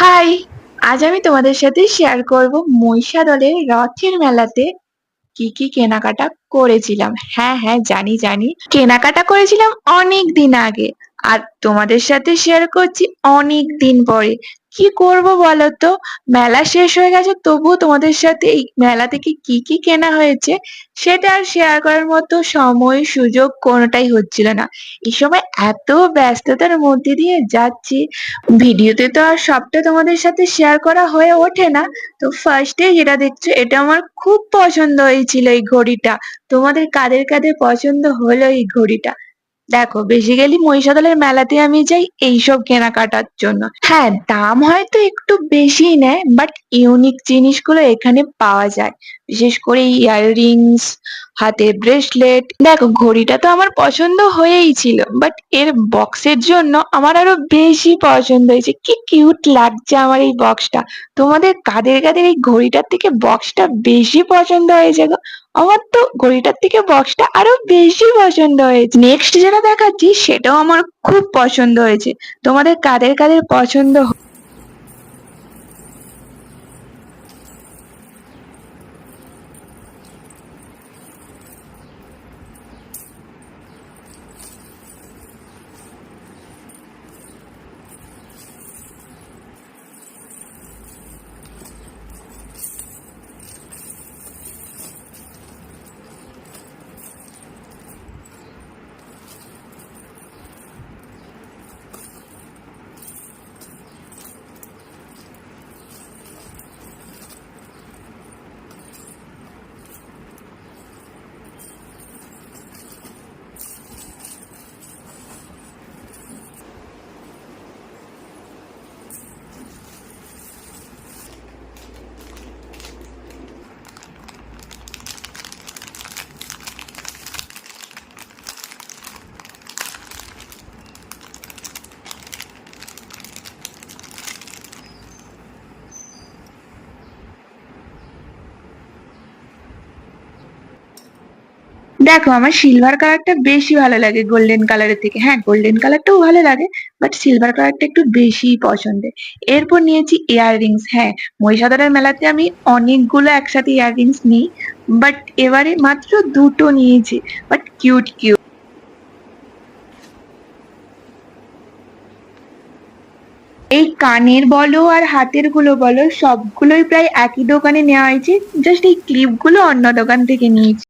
High! আজ আমি তোমাদের সাথে শেয়ার করব মহিষাদলের রথের মেলাতে কি কি কেনাকাটা করেছিলাম। হ্যাঁ, জানি কেনাকাটা করেছিলাম অনেক দিন আগে, আর তোমাদের সাথে শেয়ার করছি অনেক দিন পরে। কি করব বলো তো, মেলা শেষ হয়ে গেছে তবুও তোমাদের সাথে এই মেলা থেকে কি কি কেনা হয়েছে সেটা আর শেয়ার করার মতো সময় সুযোগ কোনোটাই হচ্ছিল না। এই সময় এত ব্যস্ততার মধ্যে দিয়ে যাচ্ছি, ভিডিওতে তো আর সবটা তোমাদের সাথে শেয়ার করা হয়ে ওঠে না। তো ফার্স্টে যেটা দেখছো এটা আমার খুব পছন্দ হয়েছিল, এই ঘড়িটা। তোমাদের কাদের কাদের পছন্দ হলো এই ঘড়িটা? দেখো, বেসিক্যালি মহিষাদলের মেলাতে আমি যাই এইসব কেনাকাটার জন্য। হ্যাঁ, দাম হয়তো একটু বেশি নেয়, বাট ইউনিক জিনিসগুলো এখানে পাওয়া যায়। বিশেষ করে ইয়াররিংস, হাতের ব্রেসলেট। দেখো, ঘড়িটা তো আমার পছন্দ হয়েই ছিল, বাট এর বক্সের জন্য আমার আরো বেশি পছন্দ হয়েছে। কি কিউট লাগছে আমার এই বক্সটা! তোমাদের কাদের কাদের এই ঘড়িটার থেকে বক্সটা বেশি পছন্দ হয়েছে গো? আমার তো ঘড়িটার থেকে বক্সটা আরো বেশি পছন্দ হয়েছে। নেক্সট যেটা দেখাচ্ছি সেটাও আমার খুব পছন্দ হয়েছে। তোমাদের কাদের কাদের পছন্দ দেখো, আমার সিলভার কালারটা বেশি ভালো লাগে গোল্ডেন কালারের থেকে। হ্যাঁ, গোল্ডেন কালারটাও ভালো লাগে, বাট সিলভার কালারটা একটু বেশি পছন্দের। এরপর নিয়েছি ইয়াররিংস। হ্যাঁ, মহিষাদলের মেলাতে আমি অনেকগুলো একসাথে ইয়াররিংস নিই, বাট এবারে মাত্র দুটো নিয়েছি। But cute cute. এই কানের বলো আর হাতের গুলো বলো, সবগুলোই প্রায় একই দোকানে নেওয়া হয়েছে, জাস্ট এই ক্লিপ গুলো অন্য দোকান থেকে নিয়েছি।